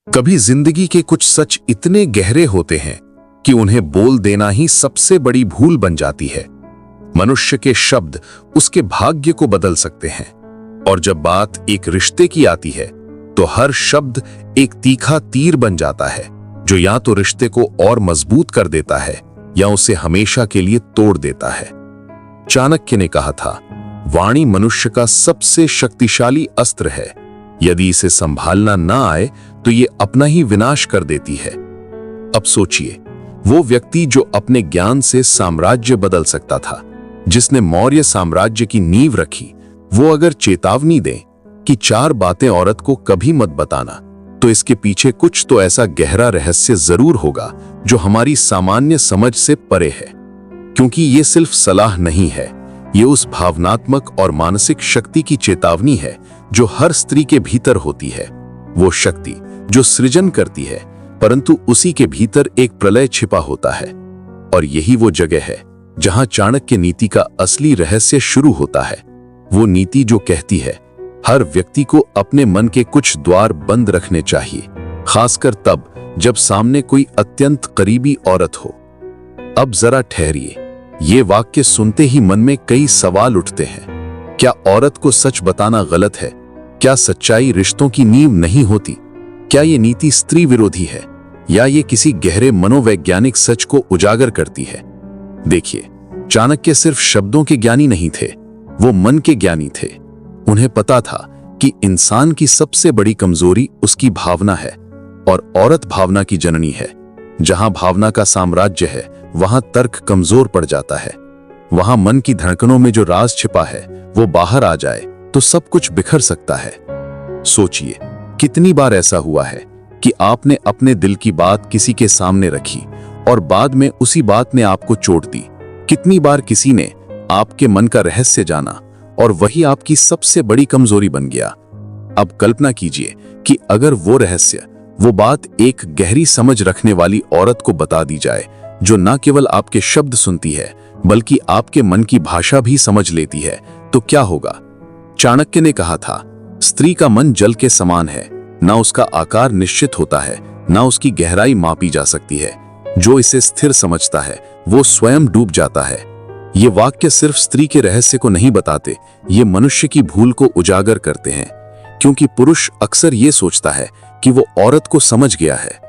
कभी जिंदगी के कुछ सच इतने गहरे होते हैं कि उन्हें बोल देना ही सबसे बड़ी भूल बन जाती है। मनुष्य के शब्द उसके भाग्य को बदल सकते हैं, और जब बात एक रिश्ते की आती है तो हर शब्द एक तीखा तीर बन जाता है, जो या तो रिश्ते को और मजबूत कर देता है या उसे हमेशा के लिए तोड़ देता है। चाणक्य ने कहा था, वाणी मनुष्य का सबसे शक्तिशाली अस्त्र है। यदि इसे संभालना ना आए तो ये अपना ही विनाश कर देती है। अब सोचिए, वो व्यक्ति जो अपने ज्ञान से साम्राज्य बदल सकता था, जिसने मौर्य साम्राज्य की नींव रखी, वो अगर चेतावनी दे कि 4 बातें औरत को कभी मत बताना, तो इसके पीछे कुछ तो ऐसा गहरा रहस्य जरूर होगा जो हमारी सामान्य समझ से परे है। क्योंकि ये सिर्फ सलाह नहीं है, ये उस भावनात्मक और मानसिक शक्ति की चेतावनी है जो हर स्त्री के भीतर होती है। वो शक्ति जो सृजन करती है, परंतु उसी के भीतर एक प्रलय छिपा होता है। और यही वो जगह है जहां चाणक्य नीति का असली रहस्य शुरू होता है। वो नीति जो कहती है, हर व्यक्ति को अपने मन के कुछ द्वार बंद रखने चाहिए, खासकर तब जब सामने कोई अत्यंत करीबी औरत हो। अब जरा ठहरिए, ये वाक्य सुनते ही मन में कई सवाल उठते हैं। क्या औरत को सच बताना गलत है? क्या सच्चाई रिश्तों की नींव नहीं होती? क्या ये नीति स्त्री विरोधी है, या ये किसी गहरे मनोवैज्ञानिक सच को उजागर करती है? देखिए, चाणक्य सिर्फ शब्दों के ज्ञानी नहीं थे, वो मन के ज्ञानी थे। उन्हें पता था कि इंसान की सबसे बड़ी कमजोरी उसकी भावना है, और औरत भावना की जननी है। जहां भावना का साम्राज्य है, वहां तर्क कमजोर पड़ जाता है। वहां मन की धड़कनों में जो राज छिपा है, वो बाहर आ जाए तो सब कुछ बिखर सकता है। सोचिए, कितनी बार ऐसा हुआ है कि आपने अपने दिल की बात किसी के सामने रखी और बाद में उसी बात ने आपको चोट दी। कितनी बार किसी ने आपके मन का रहस्य जाना और वही आपकी सबसे बड़ी कमजोरी बन गया। अब कल्पना कीजिए कि अगर वो रहस्य, वो बात एक गहरी समझ रखने वाली औरत को बता दी जाए, जो न केवल आपके शब्द सुनती है बल्कि आपके मन की भाषा भी समझ लेती है, तो क्या होगा? चाणक्य ने कहा था, स्त्री का मन जल के समान है, ना उसका आकार निश्चित होता है, ना उसकी गहराई मापी जा सकती है। जो इसे स्थिर समझता है वो स्वयं डूब जाता है। ये वाक्य सिर्फ स्त्री के रहस्य को नहीं बताते, ये मनुष्य की भूल को उजागर करते हैं। क्योंकि पुरुष अक्सर ये सोचता है कि वो औरत को समझ गया है।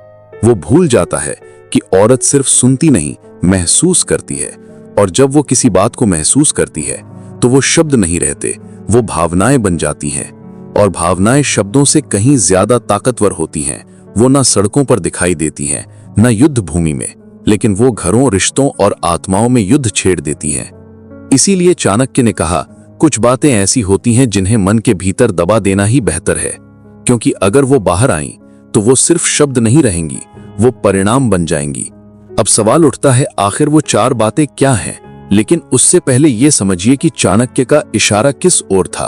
वो भूल जाता है कि औरत सिर्फ सुनती नहीं, महसूस करती है। और जब वो किसी बात को महसूस करती है तो वो शब्द नहीं रहते, वो भावनाएं बन जाती हैं। और भावनाएं शब्दों से कहीं ज्यादा ताकतवर होती हैं। वो ना सड़कों पर दिखाई देती हैं, ना युद्ध भूमि में, लेकिन वो घरों, रिश्तों और आत्माओं में युद्ध छेड़ देती हैं। इसीलिए चाणक्य ने कहा, कुछ बातें ऐसी होती हैं जिन्हें मन के भीतर दबा देना ही बेहतर है। क्योंकि अगर वो बाहर आईं तो वो सिर्फ शब्द नहीं रहेंगी, वो परिणाम बन जाएंगी। अब सवाल उठता है, आखिर वो 4 बातें क्या हैं? लेकिन उससे पहले ये समझिए कि चाणक्य का इशारा किस ओर था।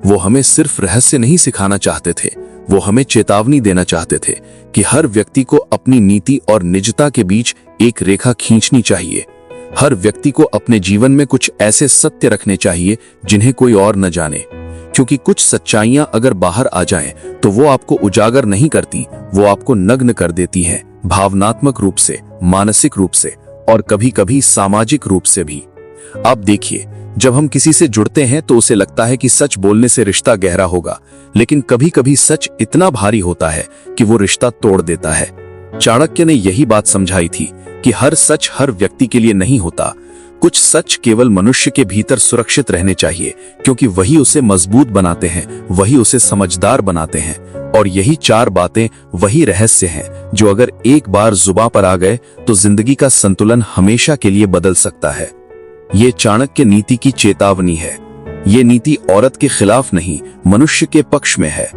वो हमें सिर्फ रहस्य नहीं सिखाना चाहते थे, वो हमें चेतावनी देना चाहते थे कि हर व्यक्ति को अपनी नीति और निजता के बीच एक रेखा खींचनी चाहिए। हर व्यक्ति को अपने जीवन में कुछ ऐसे सत्य रखने चाहिए जिन्हें कोई और न जाने। क्योंकि कुछ सच्चाइयां अगर बाहर आ जाएं तो वो आपको उजागर नहीं करती, वो आपको नग्न कर देती हैं, भावनात्मक रूप से, मानसिक रूप से और कभी-कभी सामाजिक रूप से भी। आप देखिए, जब हम किसी से जुड़ते हैं तो उसे लगता है कि सच बोलने से रिश्ता गहरा होगा, लेकिन कभी-कभी सच इतना भारी होता है कि वो रिश्ता तोड़ देता है। चाणक्य ने यही बात समझाई थी कि हर सच हर व्यक्ति के लिए नहीं होता। कुछ सच केवल मनुष्य के भीतर सुरक्षित रहने चाहिए, क्योंकि वही उसे मजबूत बनाते हैं, वही उसे समझदार बनाते हैं। और यही 4 बातें वही रहस्य हैं जो अगर एक बार जुबां पर आ गए तो जिंदगी का संतुलन हमेशा के लिए बदल सकता है। ये चाणक्य नीति की चेतावनी है। ये नीति औरत के खिलाफ नहीं, मनुष्य के पक्ष में है।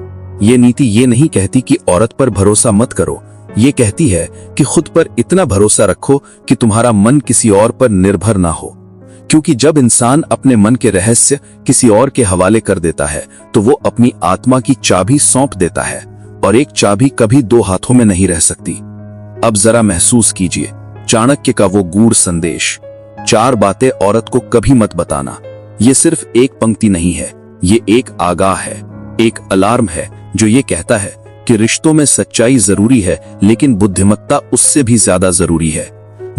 ये नीति ये नहीं कहती कि औरत पर भरोसा मत करो, ये कहती है कि खुद पर इतना भरोसा रखो कि तुम्हारा मन किसी और पर निर्भर ना हो। क्योंकि जब इंसान अपने मन के रहस्य किसी और के हवाले कर देता है तो वो अपनी आत्मा की चाबी सौंप देता है, और एक चाबी कभी 2 हाथों में नहीं रह सकती। अब जरा महसूस कीजिए चाणक्य का वो गूढ़ संदेश, 4 बातें औरत को कभी मत बताना। ये सिर्फ एक पंक्ति नहीं है, ये एक आगाह है, एक अलार्म है जो ये कहता है कि रिश्तों में सच्चाई जरूरी है, लेकिन बुद्धिमत्ता उससे भी ज्यादा जरूरी है।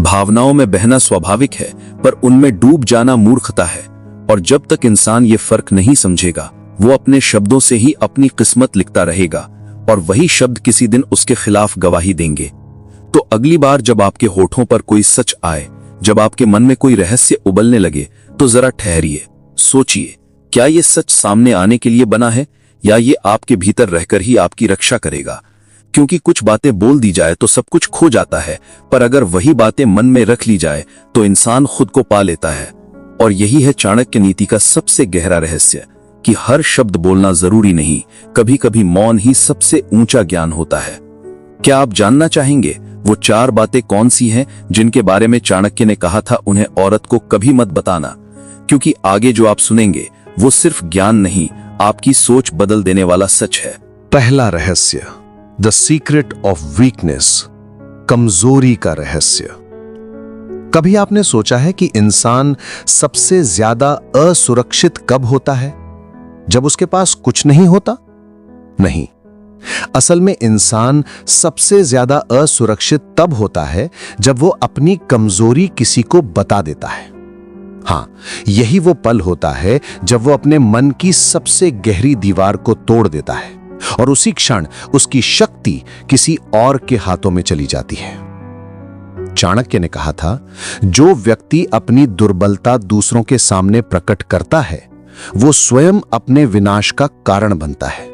भावनाओं में बहना स्वाभाविक है, पर उनमें डूब जाना मूर्खता है। और जब तक इंसान ये फर्क नहीं समझेगा, वो अपने शब्दों से ही अपनी किस्मत लिखता रहेगा, और वही शब्द किसी दिन उसके खिलाफ गवाही देंगे। तो अगली बार जब आपके होठों पर कोई सच आए, जब आपके मन में कोई रहस्य उबलने लगे, तो जरा ठहरिए, सोचिए, क्या ये सच सामने आने के लिए बना है, या ये आपके भीतर रहकर ही आपकी रक्षा करेगा? क्योंकि कुछ बातें बोल दी जाए तो सब कुछ खो जाता है, पर अगर वही बातें मन में रख ली जाए तो इंसान खुद को पा लेता है। और यही है चाणक्य नीति का सबसे गहरा रहस्य, कि हर शब्द बोलना जरूरी नहीं, कभी कभी मौन ही सबसे ऊंचा ज्ञान होता है। क्या आप जानना चाहेंगे वो 4 बातें कौन सी हैं जिनके बारे में चाणक्य ने कहा था उन्हें औरत को कभी मत बताना? क्योंकि आगे जो आप सुनेंगे वो सिर्फ ज्ञान नहीं, आपकी सोच बदल देने वाला सच है। पहला रहस्य, द सीक्रेट ऑफ वीकनेस, कमजोरी का रहस्य। कभी आपने सोचा है कि इंसान सबसे ज्यादा असुरक्षित कब होता है? जब उसके पास कुछ नहीं होता? नहीं, असल में इंसान सबसे ज्यादा असुरक्षित तब होता है जब वो अपनी कमजोरी किसी को बता देता है। हां, यही वो पल होता है जब वो अपने मन की सबसे गहरी दीवार को तोड़ देता है, और उसी क्षण उसकी शक्ति किसी और के हाथों में चली जाती है। चाणक्य ने कहा था, जो व्यक्ति अपनी दुर्बलता दूसरों के सामने प्रकट करता है, वो स्वयं अपने विनाश का कारण बनता है।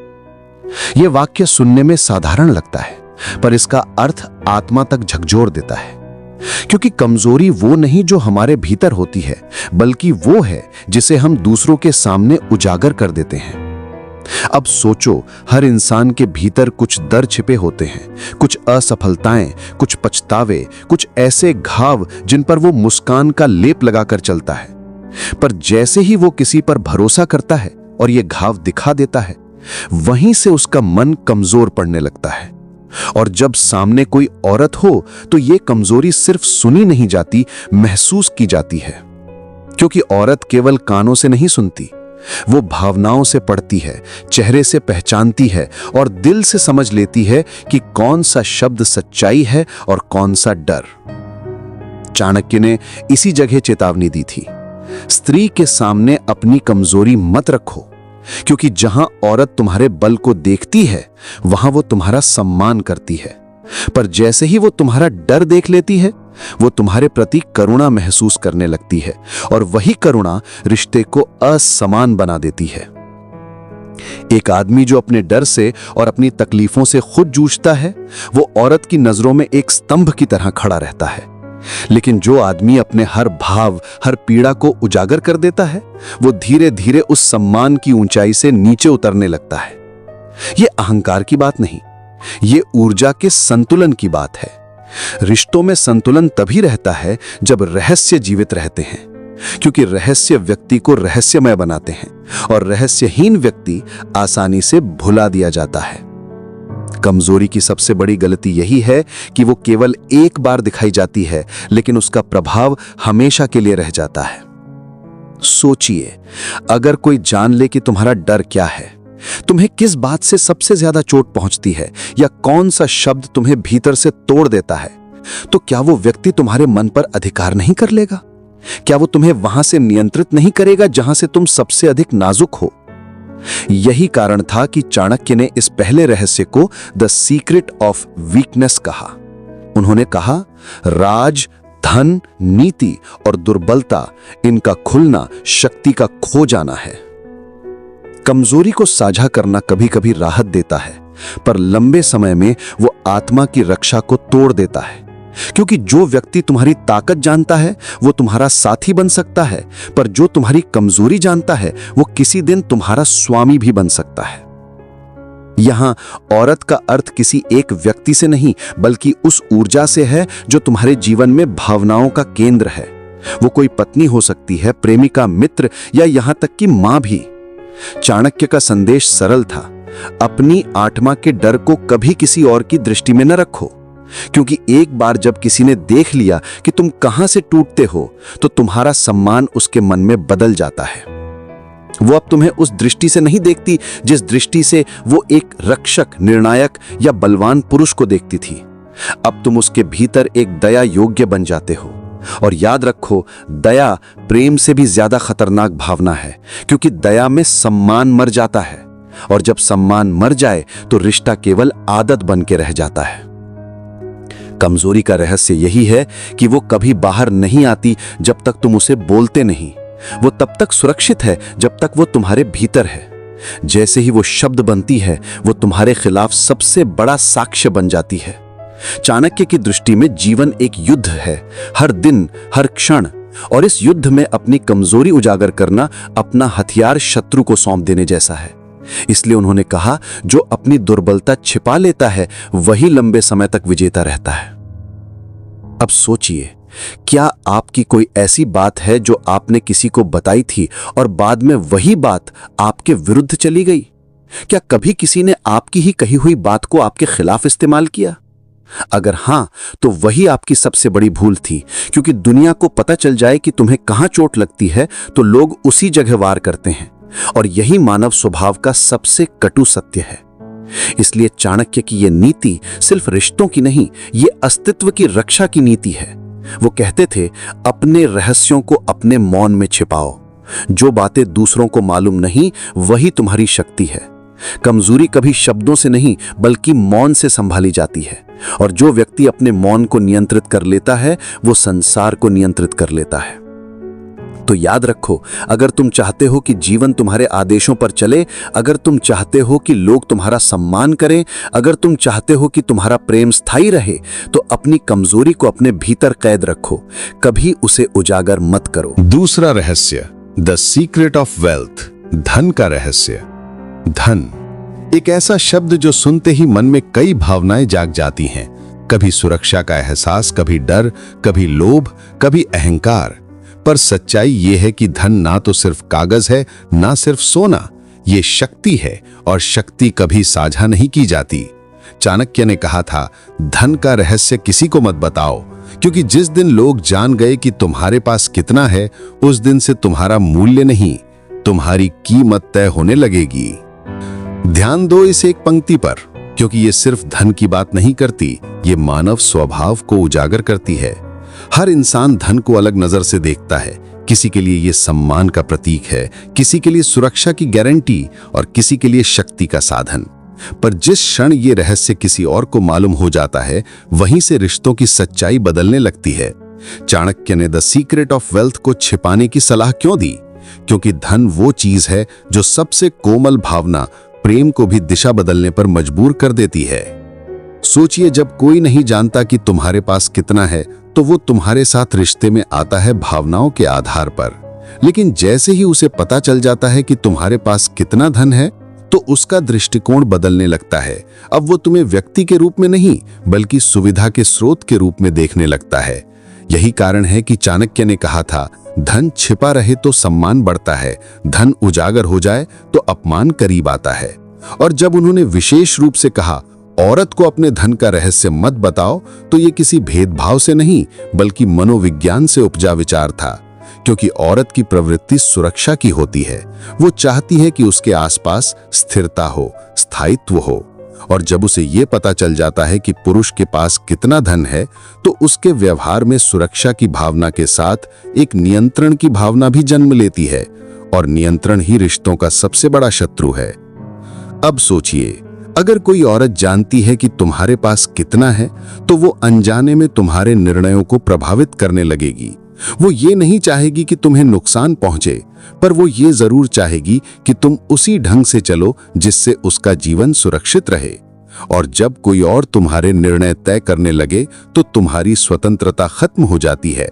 यह वाक्य सुनने में साधारण लगता है, पर इसका अर्थ आत्मा तक झकझोर देता है। क्योंकि कमजोरी वो नहीं जो हमारे भीतर होती है, बल्कि वो है जिसे हम दूसरों के सामने उजागर कर देते हैं। अब सोचो, हर इंसान के भीतर कुछ दर्द छिपे होते हैं, कुछ असफलताएं, कुछ पछतावे, कुछ ऐसे घाव जिन पर वो मुस्कान का लेप लगाकर चलता है। पर जैसे ही वो किसी पर भरोसा करता है और ये घाव दिखा देता है, वहीं से उसका मन कमजोर पड़ने लगता है। और जब सामने कोई औरत हो तो ये कमजोरी सिर्फ सुनी नहीं जाती, महसूस की जाती है। क्योंकि औरत केवल कानों से नहीं सुनती, वो भावनाओं से पढ़ती है, चेहरे से पहचानती है और दिल से समझ लेती है कि कौन सा शब्द सच्चाई है और कौन सा डर। चाणक्य ने इसी जगह चेतावनी दी थी, स्त्री के सामने अपनी कमजोरी मत रखो, क्योंकि जहां औरत तुम्हारे बल को देखती है, वहां वो तुम्हारा सम्मान करती है। पर जैसे ही वो तुम्हारा डर देख लेती है, वो तुम्हारे प्रति करुणा महसूस करने लगती है, और वही करुणा रिश्ते को असमान बना देती है। एक आदमी जो अपने डर से और अपनी तकलीफों से खुद जूझता है, वो औरत की नजरों में एक स्तंभ की तरह खड़ा रहता है। लेकिन जो आदमी अपने हर भाव, हर पीड़ा को उजागर कर देता है, वो धीरे धीरे उस सम्मान की ऊंचाई से नीचे उतरने लगता है। ये अहंकार की बात नहीं, ये ऊर्जा के संतुलन की बात है। रिश्तों में संतुलन तभी रहता है जब रहस्य जीवित रहते हैं, क्योंकि रहस्य व्यक्ति को रहस्यमय बनाते हैं, और रहस्यहीन व्यक्ति आसानी से भुला दिया जाता है। कमजोरी की सबसे बड़ी गलती यही है कि वो केवल एक बार दिखाई जाती है, लेकिन उसका प्रभाव हमेशा के लिए रह जाता है। सोचिए, अगर कोई जान ले कि तुम्हारा डर क्या है, तुम्हें किस बात से सबसे ज्यादा चोट पहुंचती है, या कौन सा शब्द तुम्हें भीतर से तोड़ देता है, तो क्या वो व्यक्ति तुम्हारे मन पर अधिकार नहीं कर लेगा? क्या वो तुम्हें वहां से नियंत्रित नहीं करेगा जहां से तुम सबसे अधिक नाजुक हो? यही कारण था कि चाणक्य ने इस पहले रहस्य को द सीक्रेट ऑफ वीकनेस कहा। उन्होंने कहा, राज, धन, नीति और दुर्बलता, इनका खुलना शक्ति का खो जाना है। कमजोरी को साझा करना कभी कभी राहत देता है, पर लंबे समय में वो आत्मा की रक्षा को तोड़ देता है। क्योंकि जो व्यक्ति तुम्हारी ताकत जानता है, वो तुम्हारा साथी बन सकता है, पर जो तुम्हारी कमजोरी जानता है, वो किसी दिन तुम्हारा स्वामी भी बन सकता है। यहां औरत का अर्थ किसी एक व्यक्ति से नहीं, बल्कि उस ऊर्जा से है जो तुम्हारे जीवन में भावनाओं का केंद्र है। वो कोई पत्नी हो सकती है, प्रेमिका, मित्र, या यहां तक कि मां भी। चाणक्य का संदेश सरल था, अपनी आत्मा के डर को कभी किसी और की दृष्टि में न रखो, क्योंकि एक बार जब किसी ने देख लिया कि तुम कहां से टूटते हो, तो तुम्हारा सम्मान उसके मन में बदल जाता है। वो अब तुम्हें उस दृष्टि से नहीं देखती जिस दृष्टि से वो एक रक्षक, निर्णायक या बलवान पुरुष को देखती थी। अब तुम उसके भीतर एक दया योग्य बन जाते हो। और याद रखो, दया प्रेम से भी ज्यादा खतरनाक भावना है, क्योंकि दया में सम्मान मर जाता है, और जब सम्मान मर जाए तो रिश्ता केवल आदत बन के रह जाता है। कमजोरी का रहस्य यही है कि वो कभी बाहर नहीं आती जब तक तुम उसे बोलते नहीं। वो तब तक सुरक्षित है जब तक वो तुम्हारे भीतर है। जैसे ही वो शब्द बनती है, वो तुम्हारे खिलाफ सबसे बड़ा साक्ष्य बन जाती है। चाणक्य की दृष्टि में जीवन एक युद्ध है, हर दिन, हर क्षण। और इस युद्ध में अपनी कमजोरी उजागर करना अपना हथियार शत्रु को सौंप देने जैसा है। इसलिए उन्होंने कहा, जो अपनी दुर्बलता छिपा लेता है वही लंबे समय तक विजेता रहता है। अब सोचिए, क्या आपकी कोई ऐसी बात है जो आपने किसी को बताई थी और बाद में वही बात आपके विरुद्ध चली गई? क्या कभी किसी ने आपकी ही कही हुई बात को आपके खिलाफ इस्तेमाल किया? अगर हां, तो वही आपकी सबसे बड़ी भूल थी, क्योंकि दुनिया को पता चल जाए कि तुम्हें कहां चोट लगती है तो लोग उसी जगह वार करते हैं, और यही मानव स्वभाव का सबसे कटु सत्य है। इसलिए चाणक्य की यह नीति सिर्फ रिश्तों की नहीं, ये अस्तित्व की रक्षा की नीति है। वो कहते थे, अपने रहस्यों को अपने मौन में छिपाओ। जो बातें दूसरों को मालूम नहीं, वही तुम्हारी शक्ति है। कमजोरी कभी शब्दों से नहीं बल्कि मौन से संभाली जाती है, और जो व्यक्ति अपने मौन को नियंत्रित कर लेता है वो संसार को नियंत्रित कर लेता है। तो याद रखो, अगर तुम चाहते हो कि जीवन तुम्हारे आदेशों पर चले, अगर तुम चाहते हो कि लोग तुम्हारा सम्मान करें, अगर तुम चाहते हो कि तुम्हारा प्रेम स्थायी रहे, तो अपनी कमजोरी को अपने भीतर कैद रखो, कभी उसे उजागर मत करो। दूसरा रहस्य, द सीक्रेट ऑफ वेल्थ, धन का रहस्य। धन एक ऐसा शब्द जो सुनते ही मन में कई भावनाएं जाग जाती हैं। कभी सुरक्षा का एहसास, कभी डर, कभी लोभ, कभी अहंकार। पर सच्चाई यह है कि धन ना तो सिर्फ कागज है, ना सिर्फ सोना, ये शक्ति है, और शक्ति कभी साझा नहीं की जाती। चाणक्य ने कहा था, धन का रहस्य किसी को मत बताओ, क्योंकि जिस दिन लोग जान गए कि तुम्हारे पास कितना है, उस दिन से तुम्हारा मूल्य नहीं, तुम्हारी कीमत तय होने लगेगी। ध्यान दो इस एक पंक्ति पर, क्योंकि ये सिर्फ धन की बात नहीं करती, ये मानव स्वभाव को उजागर करती है। हर इंसान धन को अलग नजर से देखता है। किसी के लिए ये सम्मान का प्रतीक है, किसी के लिए सुरक्षा की गारंटी, और किसी के लिए शक्ति का साधन। पर जिस क्षण ये रहस्य किसी और को मालूम हो जाता है, वहीं से रिश्तों की सच्चाई बदलने लगती है। चाणक्य ने द सीक्रेट ऑफ वेल्थ को छिपाने की सलाह क्यों दी? क्योंकि धन वो चीज है जो सबसे कोमल भावना, प्रेम को भी दिशा बदलने पर मजबूर कर देती है। सोचिए, जब कोई नहीं जानता कि तुम्हारे पास कितना है, तो वो तुम्हारे साथ रिश्ते में आता है भावनाओं के आधार पर। लेकिन जैसे ही उसे पता चल जाता है कि तुम्हारे पास कितना धन है, तो उसका दृष्टिकोण बदलने लगता है। अब वो तुम्हें व्यक्ति के रूप में नहीं, बल्कि सुविधा के स्रोत के रूप में देखने लगता है। यही कारण है कि चाणक्य ने कहा था, धन छिपा रहे तो सम्मान बढ़ता है, धन उजागर हो जाए तो अपमान करीब आता है। और जब उन्होंने विशेष रूप से कहा, औरत को अपने धन का रहस्य मत बताओ, तो ये किसी भेदभाव से नहीं बल्कि मनोविज्ञान से उपजा विचार था। क्योंकि औरत की प्रवृत्ति सुरक्षा की होती है। वो चाहती है कि उसके आसपास स्थिरता हो, स्थायित्व हो। और जब उसे ये पता चल जाता है कि पुरुष के पास कितना धन है, तो उसके व्यवहार में सुरक्षा की भावना के साथ एक नियंत्रण की भावना भी जन्म लेती है। और नियंत्रण ही रिश्तों का सबसे बड़ा शत्रु है। अब सोचिए, अगर कोई औरत जानती है कि तुम्हारे पास कितना है, तो वो अनजाने में तुम्हारे निर्णयों को प्रभावित करने लगेगी। वो ये नहीं चाहेगी कि तुम्हें नुकसान पहुंचे, पर वो ये जरूर चाहेगी कि तुम उसी ढंग से चलो जिससे उसका जीवन सुरक्षित रहे। और जब कोई और तुम्हारे निर्णय तय करने लगे, तो तुम्हारी स्वतंत्रता खत्म हो जाती है।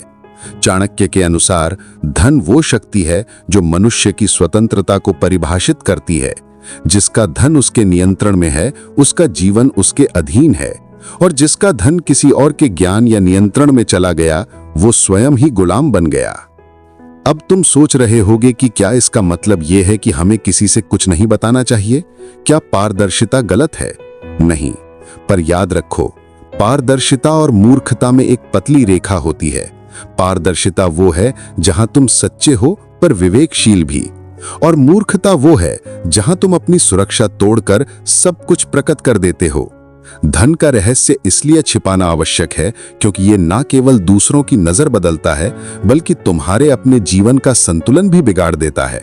चाणक्य के अनुसार धन वो शक्ति है जो मनुष्य की स्वतंत्रता को परिभाषित करती है। जिसका धन उसके नियंत्रण में है, उसका जीवन उसके अधीन है। और जिसका धन किसी और के ज्ञान या नियंत्रण में चला गया, वो स्वयं ही गुलाम बन गया। अब तुम सोच रहे होगे कि क्या इसका मतलब यह है कि हमें किसी से कुछ नहीं बताना चाहिए? क्या पारदर्शिता गलत है? नहीं, पर याद रखो, पारदर्शिता और मूर्खता में एक पतली रेखा होती है। पारदर्शिता वो है जहां तुम सच्चे हो पर विवेकशील भी, और मूर्खता वो है जहां तुम अपनी सुरक्षा तोड़कर सब कुछ प्रकट कर देते हो। धन का रहस्य इसलिए छिपाना आवश्यक है क्योंकि ये ना केवल दूसरों की नजर बदलता है बल्कि तुम्हारे अपने जीवन का संतुलन भी बिगाड़ देता है।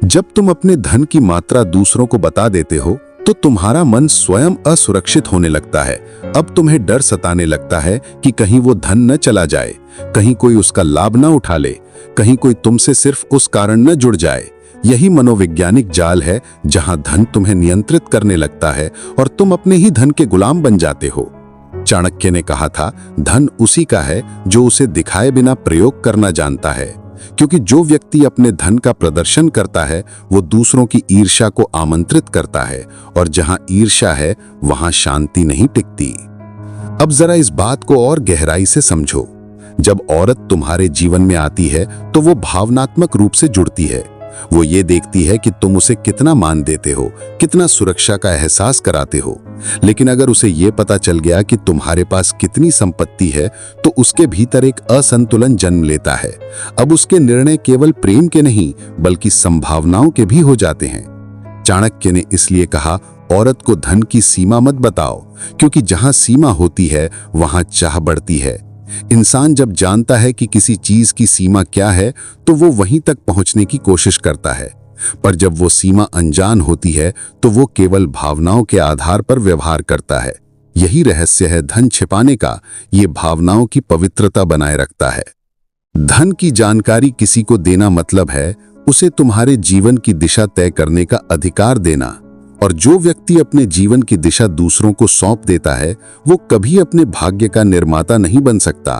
जब तुम अपने धन की मात्रा दूसरों को बता देते हो तो तुम्हारा मन स्वयं असुरक्षित होने लगता है। अब तुम्हें डर सताने लगता है कि कहीं वो धन न चला जाए, कहीं कोई उसका लाभ न उठा ले, कहीं कोई तुमसे सिर्फ उस कारण न जुड़ जाए। यही मनोवैज्ञानिक जाल है जहां धन तुम्हें नियंत्रित करने लगता है और तुम अपने ही धन के गुलाम बन जाते हो। चाणक्य ने कहा था, धन उसी का है जो उसे दिखाए बिना प्रयोग करना जानता है, क्योंकि जो व्यक्ति अपने धन का प्रदर्शन करता है वो दूसरों की ईर्ष्या को आमंत्रित करता है, और जहां ईर्ष्या है वहां शांति नहीं टिकती। अब जरा इस बात को और गहराई से समझो। जब औरत तुम्हारे जीवन में आती है तो वो भावनात्मक रूप से जुड़ती है। वो ये देखती है कि तुम उसे कितना मान देते हो, कितना सुरक्षा का एहसास कराते हो। लेकिन अगर उसे ये पता चल गया कि तुम्हारे पास कितनी संपत्ति है तो उसके भीतर एक असंतुलन जन्म लेता है। अब उसके निर्णय केवल प्रेम के नहीं बल्कि संभावनाओं के भी हो जाते हैं। चाणक्य ने इसलिए कहा, औरत को धन की सीमा मत बताओ, क्योंकि जहां सीमा होती है वहां चाह बढ़ती है। इंसान जब जानता है कि किसी चीज की सीमा क्या है तो वो वहीं तक पहुंचने की कोशिश करता है, पर जब वो सीमा अनजान होती है तो वो केवल भावनाओं के आधार पर व्यवहार करता है। यही रहस्य है धन छिपाने का, ये भावनाओं की पवित्रता बनाए रखता है। धन की जानकारी किसी को देना मतलब है उसे तुम्हारे जीवन की दिशा तय करने का अधिकार देना, और जो व्यक्ति अपने जीवन की दिशा दूसरों को सौंप देता है वो कभी अपने भाग्य का निर्माता नहीं बन सकता।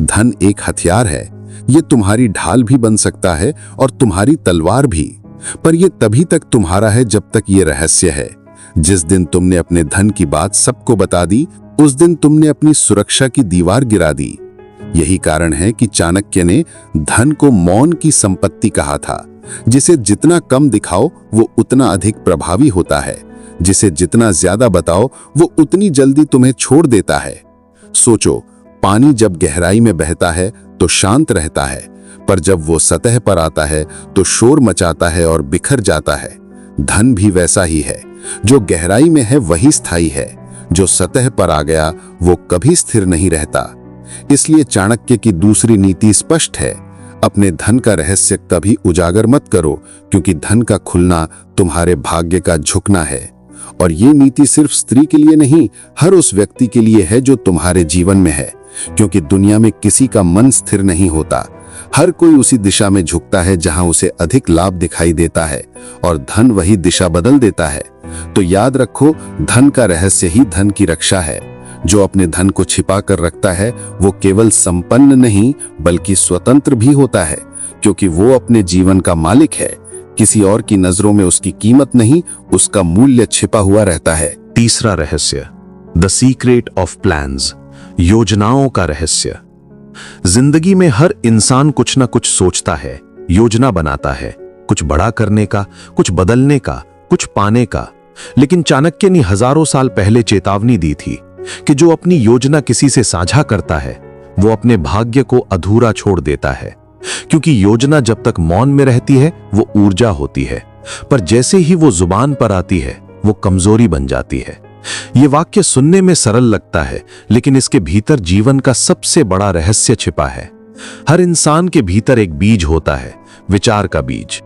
धन एक हथियार है, ये तुम्हारी ढाल भी बन सकता है और तुम्हारी तलवार भी, पर यह तभी तक तुम्हारा है जब तक ये रहस्य है। जिस दिन तुमने अपने धन की बात सबको बता दी उस दिन तुमने अपनी सुरक्षा की दीवार गिरा दी। यही कारण है कि चाणक्य ने धन को मौन की संपत्ति कहा था। जिसे जितना कम दिखाओ वो उतना अधिक प्रभावी होता है, जिसे जितना ज्यादा बताओ वो उतनी जल्दी तुम्हें छोड़ देता है। सोचो, पानी जब गहराई में बहता है तो शांत रहता है, पर जब वो सतह पर आता है तो शोर मचाता है और बिखर जाता है। धन भी वैसा ही है, जो गहराई में है वही स्थायी है, जो सतह पर आ गया वो कभी स्थिर नहीं रहता। इसलिए चाणक्य की दूसरी नीति स्पष्ट है, अपने धन का रहस्य कभी उजागर मत करो, क्योंकि धन का खुलना तुम्हारे भाग्य का झुकना है। और ये नीति सिर्फ स्त्री के लिए नहीं, हर उस व्यक्ति के लिए है जो तुम्हारे जीवन में है, क्योंकि दुनिया में किसी का मन स्थिर नहीं होता। हर कोई उसी दिशा में झुकता है जहां उसे अधिक लाभ दिखाई देता है, और धन वही दिशा बदल देता है। तो याद रखो, धन का रहस्य ही धन की रक्षा है। जो अपने धन को छिपा कर रखता है वो केवल संपन्न नहीं बल्कि स्वतंत्र भी होता है, क्योंकि वो अपने जीवन का मालिक है। किसी और की नजरों में उसकी कीमत नहीं, उसका मूल्य छिपा हुआ रहता है। तीसरा रहस्य, द सीक्रेट ऑफ प्लान्स, योजनाओं का रहस्य। जिंदगी में हर इंसान कुछ ना कुछ सोचता है, योजना बनाता है, कुछ बड़ा करने का, कुछ बदलने का, कुछ पाने का। लेकिन चाणक्य ने हजारों साल पहले चेतावनी दी थी कि जो अपनी योजना किसी से साझा करता है वो अपने भाग्य को अधूरा छोड़ देता है, क्योंकि योजना जब तक मौन में रहती है वो ऊर्जा होती है, पर जैसे ही वो जुबान पर आती है वो कमजोरी बन जाती है। ये वाक्य सुनने में सरल लगता है, लेकिन इसके भीतर जीवन का सबसे बड़ा रहस्य छिपा है। हर इंसान के भीतर एक बीज होता है, विचार का बीज।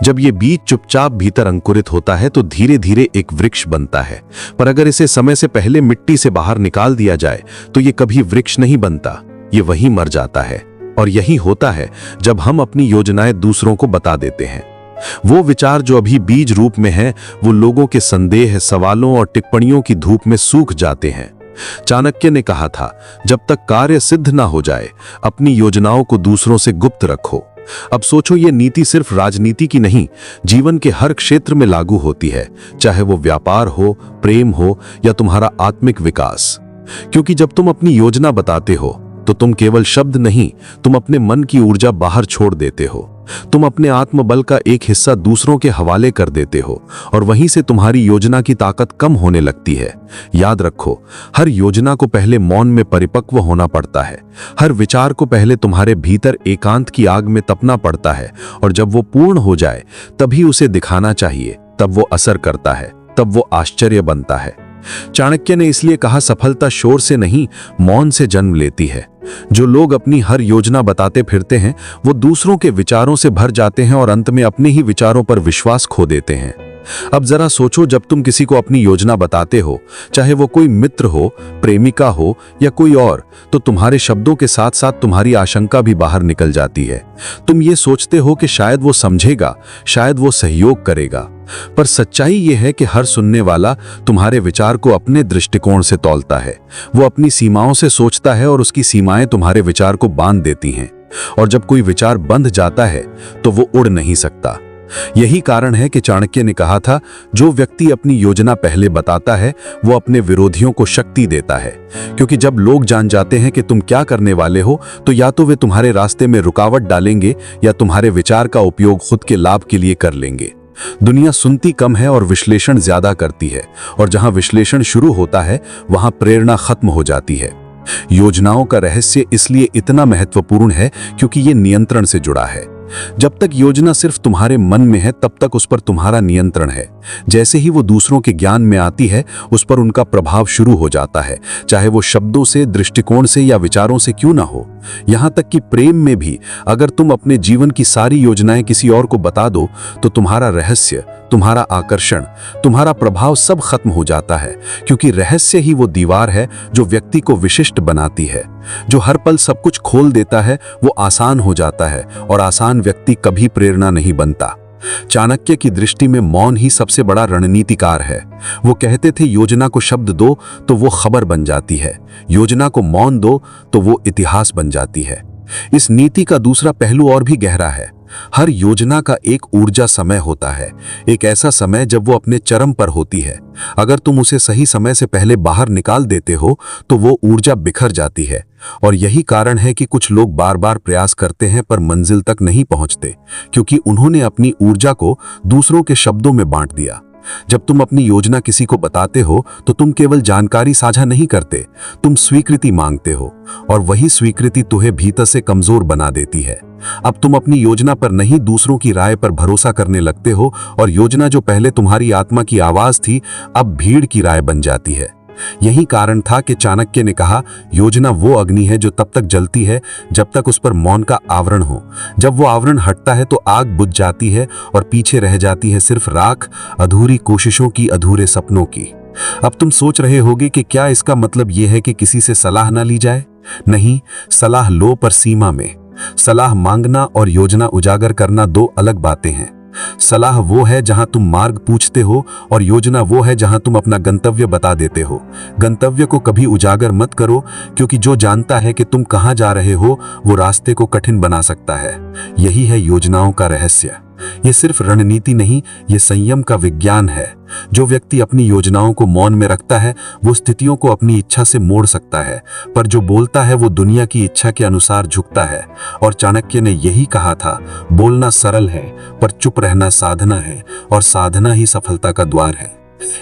जब ये बीज चुपचाप भीतर अंकुरित होता है तो धीरे धीरे एक वृक्ष बनता है, पर अगर इसे समय से पहले मिट्टी से बाहर निकाल दिया जाए तो ये कभी वृक्ष नहीं बनता, ये वहीं मर जाता है। और यही होता है जब हम अपनी योजनाएं दूसरों को बता देते हैं। वो विचार जो अभी बीज रूप में है वो लोगों के संदेह, सवालों और टिप्पणियों की धूप में सूख जाते हैं। चाणक्य ने कहा था, जब तक कार्य सिद्ध ना हो जाए अपनी योजनाओं को दूसरों से गुप्त रखो। अब सोचो, ये नीति सिर्फ राजनीति की नहीं, जीवन के हर क्षेत्र में लागू होती है, चाहे वो व्यापार हो, प्रेम हो या तुम्हारा आत्मिक विकास। क्योंकि जब तुम अपनी योजना बताते हो तो तुम केवल शब्द नहीं, तुम अपने मन की ऊर्जा बाहर छोड़ देते हो। तुम अपने आत्मबल का एक हिस्सा दूसरों के हवाले कर देते हो और वहीं से तुम्हारी योजना की ताकत कम होने लगती है। याद रखो, हर योजना को पहले मौन में परिपक्व होना पड़ता है। हर विचार को पहले तुम्हारे भीतर एकांत की आग में तपना पड़ता है और जब वो पूर्ण हो जाए तभी उसे दिखाना चाहिए। तब वो असर करता है, तब वो आश्चर्य बनता है। चाणक्य ने इसलिए कहा, सफलता शोर से नहीं, मौन से जन्म लेती है। जो लोग अपनी हर योजना बताते फिरते हैं वो दूसरों के विचारों से भर जाते हैं और अंत में अपने ही विचारों पर विश्वास खो देते हैं। अब जरा सोचो, जब तुम किसी को अपनी योजना बताते हो, चाहे वो कोई मित्र हो, प्रेमिका हो या कोई और, तो तुम्हारे शब्दों के साथ साथ तुम्हारी आशंका भी बाहर निकल जाती है। तुम ये सोचते हो कि शायद वो समझेगा, शायद वो सहयोग करेगा, पर सच्चाई ये है कि हर सुनने वाला तुम्हारे विचार को अपने दृष्टिकोण से तौलता है। वो अपनी सीमाओं से सोचता है और उसकी सीमाएं तुम्हारे विचार को बांध देती हैं। और जब कोई विचार बंध जाता है तो वो उड़ नहीं सकता। यही कारण है कि चाणक्य ने कहा था, जो व्यक्ति अपनी योजना पहले बताता है वो अपने विरोधियों को शक्ति देता है। क्योंकि जब लोग जान जाते हैं कि तुम क्या करने वाले हो, तो या तो वे तुम्हारे रास्ते में रुकावट डालेंगे या तुम्हारे विचार का उपयोग खुद के लाभ के लिए कर लेंगे। दुनिया सुनती कम है और विश्लेषण ज्यादा करती है, और जहां विश्लेषण शुरू होता है वहां प्रेरणा खत्म हो जाती है। योजनाओं का रहस्य इसलिए इतना महत्वपूर्ण है क्योंकि ये नियंत्रण से जुड़ा है। जब तक योजना सिर्फ तुम्हारे मन में है तब तक उस पर तुम्हारा नियंत्रण है। जैसे ही वो दूसरों के ज्ञान में आती है उस पर उनका प्रभाव शुरू हो जाता है, चाहे वो शब्दों से, दृष्टिकोण से या विचारों से क्यों ना हो। यहां तक कि प्रेम में भी अगर तुम अपने जीवन की सारी योजनाएं किसी और को बता दो तो तुम्हारा रहस्य, तुम्हारा आकर्षण, तुम्हारा प्रभाव सब खत्म हो जाता है। क्योंकि रहस्य ही वो दीवार है जो व्यक्ति को विशिष्ट बनाती है। जो हर पल सब कुछ खोल देता है वो आसान हो जाता है, और आसान व्यक्ति कभी प्रेरणा नहीं बनता। चाणक्य की दृष्टि में मौन ही सबसे बड़ा रणनीतिकार है। वो कहते थे, योजना को शब्द दो तो वो खबर बन जाती है, योजना को मौन दो तो वो इतिहास बन जाती है। इस नीति का दूसरा पहलू और भी गहरा है। हर योजना का एक ऊर्जा समय होता है, एक ऐसा समय जब वो अपने चरम पर होती है। अगर तुम उसे सही समय से पहले बाहर निकाल देते हो तो वो ऊर्जा बिखर जाती है। और यही कारण है कि कुछ लोग बार बार प्रयास करते हैं पर मंजिल तक नहीं पहुंचते, क्योंकि उन्होंने अपनी ऊर्जा को दूसरों के शब्दों में बांट दिया। जब तुम अपनी योजना किसी को बताते हो तो तुम केवल जानकारी साझा नहीं करते, तुम स्वीकृति मांगते हो, और वही स्वीकृति तुम्हें भीतर से कमजोर बना देती है। अब तुम अपनी योजना पर नहीं, दूसरों की राय पर भरोसा करने लगते हो, और योजना जो पहले तुम्हारी आत्मा की आवाज थी अब भीड़ की राय बन जाती है। यही कारण था कि चाणक्य ने कहा, योजना वो अग्नि है जो तब तक जलती है जब तक उस पर मौन का आवरण हो। जब वो आवरण हटता है तो आग बुझ जाती है और पीछे रह जाती है सिर्फ राख, अधूरी कोशिशों की, अधूरे सपनों की। अब तुम सोच रहे होगे कि क्या इसका मतलब यह है कि किसी से सलाह ना ली जाए? नहीं, सलाह लो पर सीमा में। सलाह मांगना और योजना उजागर करना दो अलग बातें हैं। सलाह वो है जहां तुम मार्ग पूछते हो, और योजना वो है जहां तुम अपना गंतव्य बता देते हो। गंतव्य को कभी उजागर मत करो, क्योंकि जो जानता है कि तुम कहां जा रहे हो वो रास्ते को कठिन बना सकता है। यही है योजनाओं का रहस्य। ये सिर्फ रणनीति नहीं, ये संयम का विज्ञान है। जो व्यक्ति अपनी योजनाओं को मौन में रखता है वो स्थितियों को अपनी इच्छा से मोड़ सकता है, पर जो बोलता है वो दुनिया की इच्छा के अनुसार झुकता है। और चाणक्य ने यही कहा था, बोलना सरल है पर चुप रहना साधना है, और साधना ही सफलता का द्वार है।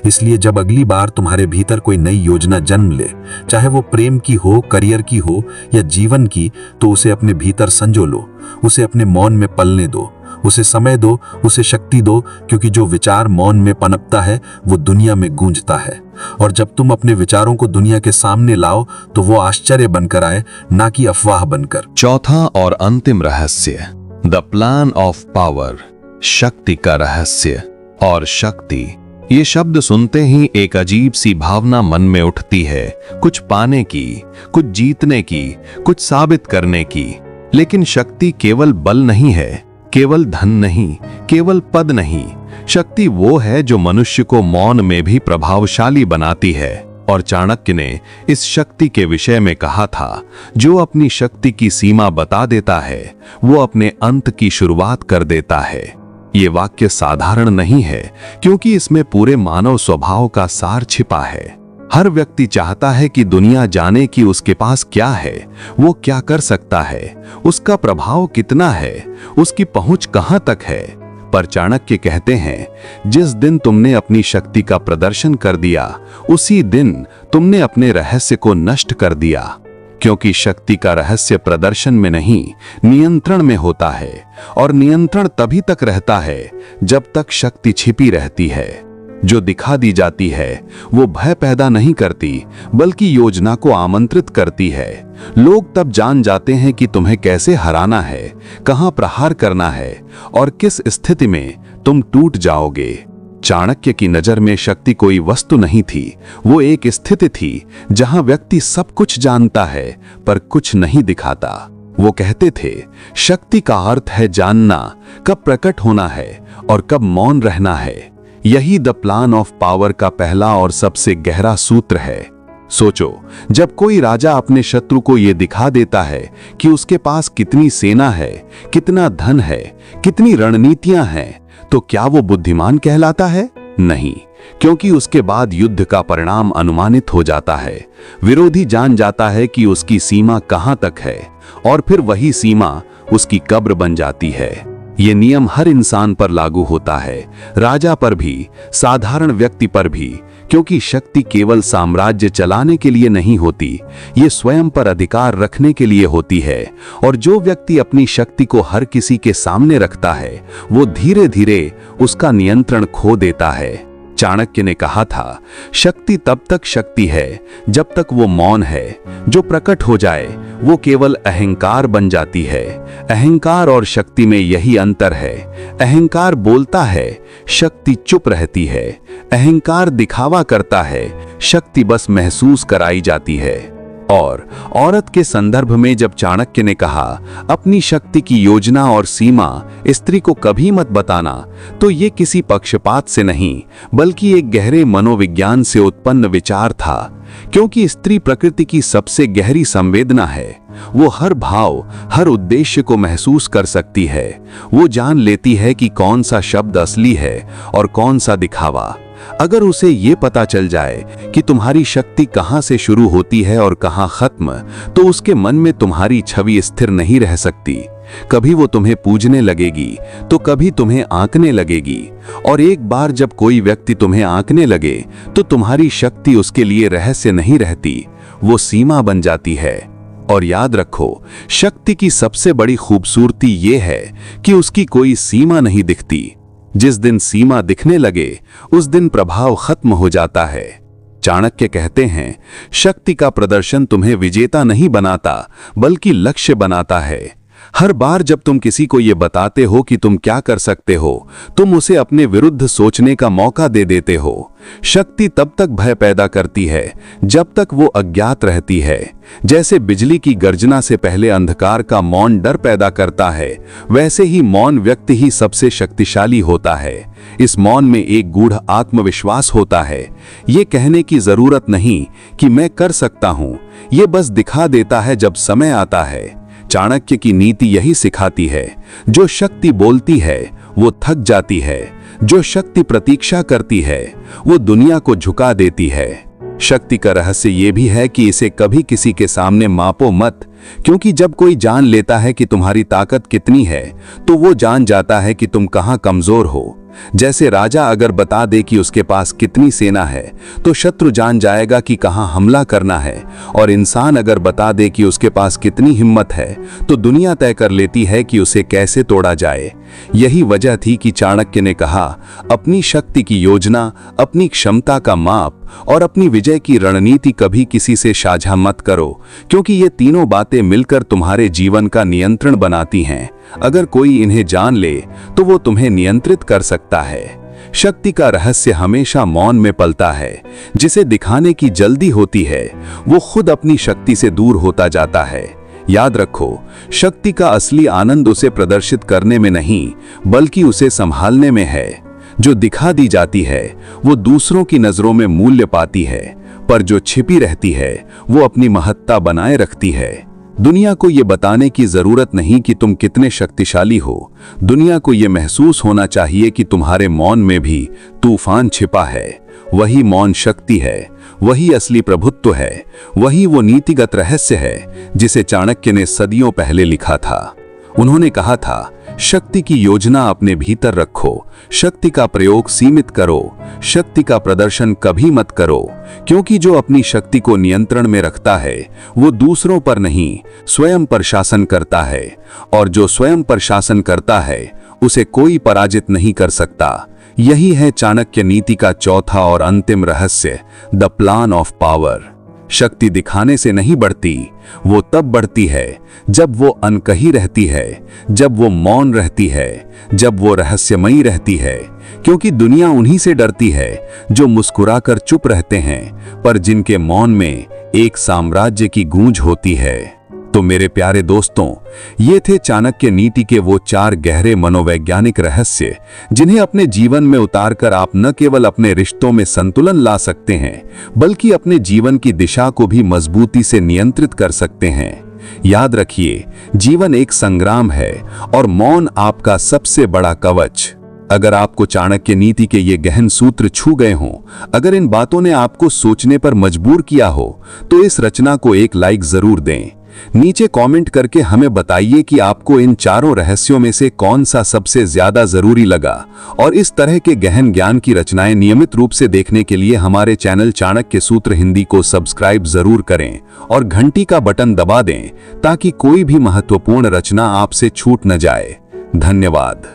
इसलिए जब अगली बार तुम्हारे भीतर कोई नई योजना जन्म ले, चाहे वो प्रेम की हो, करियर की हो या जीवन की, तो उसे अपने भीतर संजो लो, उसे अपने मौन में पलने दो, उसे समय दो, उसे शक्ति दो, क्योंकि जो विचार मौन में पनपता है वो दुनिया में गूंजता है। और जब तुम अपने विचारों को दुनिया के सामने लाओ तो वो आश्चर्य बनकर आए, ना कि अफवाह बनकर। चौथा और अंतिम रहस्य, द प्लान ऑफ पावर, शक्ति का रहस्य। और शक्ति, ये शब्द सुनते ही एक अजीब सी भावना मन में उठती है, कुछ पाने की, कुछ जीतने की, कुछ साबित करने की। लेकिन शक्ति केवल बल नहीं है, केवल धन नहीं, केवल पद नहीं। शक्ति वो है जो मनुष्य को मौन में भी प्रभावशाली बनाती है। और चाणक्य ने इस शक्ति के विषय में कहा था, जो अपनी शक्ति की सीमा बता देता है वो अपने अंत की शुरुआत कर देता है। ये वाक्य साधारण नहीं है, क्योंकि इसमें पूरे मानव स्वभाव का सार छिपा है। हर व्यक्ति चाहता है कि दुनिया जाने कि उसके पास क्या है, वो क्या कर सकता है, उसका प्रभाव कितना है, उसकी पहुंच कहां तक है। पर चाणक्य कहते हैं, जिस दिन तुमने अपनी शक्ति का प्रदर्शन कर दिया, उसी दिन तुमने अपने रहस्य को नष्ट कर दिया। क्योंकि शक्ति का रहस्य प्रदर्शन में नहीं, नियंत्रण में होता है, और नियंत्रण तभी तक रहता है जब तक शक्ति छिपी रहती है। जो दिखा दी जाती है वो भय पैदा नहीं करती, बल्कि योजना को आमंत्रित करती है। लोग तब जान जाते हैं कि तुम्हें कैसे हराना है, कहां प्रहार करना है और किस स्थिति में तुम टूट जाओगे। चाणक्य की नजर में शक्ति कोई वस्तु नहीं थी, वो एक स्थिति थी जहां व्यक्ति सब कुछ जानता है पर कुछ नहीं दिखाता। वो कहते थे, शक्ति का अर्थ है जानना कब प्रकट होना है और कब मौन रहना है। यही द प्लान ऑफ पावर का पहला और सबसे गहरा सूत्र है। सोचो, जब कोई राजा अपने शत्रु को यह दिखा देता है कि उसके पास कितनी सेना है, कितना धन है, कितनी रणनीतियां हैं, तो क्या वो बुद्धिमान कहलाता है? नहीं, क्योंकि उसके बाद युद्ध का परिणाम अनुमानित हो जाता है। विरोधी जान जाता है कि उसकी सीमा कहां तक है, और फिर वही सीमा उसकी कब्र बन जाती है। ये नियम हर इंसान पर लागू होता है, राजा पर भी, साधारण व्यक्ति पर भी, क्योंकि शक्ति केवल साम्राज्य चलाने के लिए नहीं होती, ये स्वयं पर अधिकार रखने के लिए होती है। और जो व्यक्ति अपनी शक्ति को हर किसी के सामने रखता है, वो धीरे धीरे उसका नियंत्रण खो देता है। चाणक्य ने कहा था, शक्ति तब तक शक्ति है जब तक वो मौन है। जो प्रकट हो जाए वो केवल अहंकार बन जाती है। अहंकार और शक्ति में यही अंतर है। अहंकार बोलता है, शक्ति चुप रहती है। अहंकार दिखावा करता है, शक्ति बस महसूस कराई जाती है। और औरत के संदर्भ में जब चाणक्य ने कहा, अपनी शक्ति की योजना और सीमा स्त्री को कभी मत बताना, तो ये किसी पक्षपात से नहीं, बल्कि एक गहरे मनोविज्ञान से उत्पन्न विचार था। क्योंकि स्त्री प्रकृति की सबसे गहरी संवेदना है। वो हर भाव, हर उद्देश्य को महसूस कर सकती है। वो जान लेती है कि कौन सा शब्द असली है और कौन सा दिखावा। अगर उसे ये पता चल जाए कि तुम्हारी शक्ति कहां से शुरू होती है और कहां खत्म, तो उसके मन में तुम्हारी छवि स्थिर नहीं रह सकती। कभी वो तुम्हें पूजने लगेगी, तो कभी तुम्हें आंकने लगेगी। और एक बार जब कोई व्यक्ति तुम्हें आंकने लगे, तो तुम्हारी शक्ति उसके लिए रहस्य नहीं रहती, वो सीमा बन जाती है। और याद रखो, शक्ति की सबसे बड़ी खूबसूरती ये है कि उसकी कोई सीमा नहीं दिखती। जिस दिन सीमा दिखने लगे, उस दिन प्रभाव खत्म हो जाता है। चाणक्य कहते हैं, शक्ति का प्रदर्शन तुम्हें विजेता नहीं बनाता, बल्कि लक्ष्य बनाता है। हर बार जब तुम किसी को ये बताते हो कि तुम क्या कर सकते हो, तुम उसे अपने विरुद्ध सोचने का मौका दे देते हो। शक्ति तब तक भय पैदा करती है जब तक वो अज्ञात रहती है। जैसे बिजली की गर्जना से पहले अंधकार का मौन डर पैदा करता है, वैसे ही मौन व्यक्ति ही सबसे शक्तिशाली होता है। इस मौन में एक गूढ़ आत्मविश्वास होता है। ये कहने की जरूरत नहीं कि मैं कर सकता हूं, ये बस दिखा देता है जब समय आता है। चाणक्य की नीति यही सिखाती है, जो शक्ति बोलती है वो थक जाती है, जो शक्ति प्रतीक्षा करती है वो दुनिया को झुका देती है। शक्ति का रहस्य ये भी है कि इसे कभी किसी के सामने मापो मत, क्योंकि जब कोई जान लेता है कि तुम्हारी ताकत कितनी है, तो वो जान जाता है कि तुम कहां कमजोर हो। जैसे राजा अगर बता दे कि उसके पास कितनी सेना है, तो शत्रु जान जाएगा कि कहां हमला करना है। और इंसान अगर बता दे कि उसके पास कितनी हिम्मत है, तो दुनिया तय कर लेती है कि उसे कैसे तोड़ा जाए। यही वजह थी कि चाणक्य ने कहा, अपनी शक्ति की योजना, अपनी क्षमता का माप और अपनी विजय की रणनीति कभी किसी से साझा मत करो, क्योंकि ये तीनों बातें मिलकर तुम्हारे जीवन का नियंत्रण बनाती हैं। अगर कोई इन्हें जान ले, तो वो तुम्हें नियंत्रित कर सकता है। शक्ति का रहस्य हमेशा मौन में पलता है। जिसे दिखाने की जल्दी होती है, वो खुद अपनी शक्ति से दूर होता जाता है। याद रखो, शक्ति का असली आनंद उसे प्रदर्शित करने में नहीं, बल्कि उसे संभालने में है। जो दिखा दी जाती है वो दूसरों की नजरों में मूल्य पाती है, पर जो छिपी रहती है वो अपनी महत्ता बनाए रखती है। दुनिया को ये बताने की जरूरत नहीं कि तुम कितने शक्तिशाली हो। दुनिया को ये महसूस होना चाहिए कि तुम्हारे मौन में भी तूफान छिपा है। वही मौन शक्ति है, वही असली प्रभुत्व है, वही वो नीतिगत रहस्य है जिसे चाणक्य ने सदियों पहले लिखा था। उन्होंने कहा था, शक्ति की योजना अपने भीतर रखो, शक्ति का प्रयोग सीमित करो, शक्ति का प्रदर्शन कभी मत करो, क्योंकि जो अपनी शक्ति को नियंत्रण में रखता है वो दूसरों पर नहीं, स्वयं पर शासन करता है, और जो स्वयं पर शासन करता है उसे कोई पराजित नहीं कर सकता। यही है चाणक्य नीति का चौथा और अंतिम रहस्य, द प्लान ऑफ पावर। शक्ति दिखाने से नहीं बढ़ती, वो तब बढ़ती है जब वो अनकही रहती है, जब वो मौन रहती है, जब वो रहस्यमयी रहती है, क्योंकि दुनिया उन्हीं से डरती है जो मुस्कुराकर चुप रहते हैं, पर जिनके मौन में एक साम्राज्य की गूंज होती है। तो मेरे प्यारे दोस्तों, ये थे चाणक्य नीति के वो 4 गहरे मनोवैज्ञानिक रहस्य जिन्हें अपने जीवन में उतारकर आप न केवल अपने रिश्तों में संतुलन ला सकते हैं, बल्कि अपने जीवन की दिशा को भी मजबूती से नियंत्रित कर सकते हैं। याद रखिए, जीवन एक संग्राम है और मौन आपका सबसे बड़ा कवच। अगर आपको चाणक्य नीति के ये गहन सूत्र छू गए हों, अगर इन बातों ने आपको सोचने पर मजबूर किया हो, तो इस रचना को एक लाइक जरूर दें। नीचे कमेंट करके हमें बताइए कि आपको इन 4 रहस्यों में से कौन सा सबसे ज्यादा जरूरी लगा। और इस तरह के गहन ज्ञान की रचनाएं नियमित रूप से देखने के लिए हमारे चैनल चाणक्य सूत्र हिंदी को सब्सक्राइब जरूर करें और घंटी का बटन दबा दें ताकि कोई भी महत्वपूर्ण रचना आपसे छूट न जाए। धन्यवाद।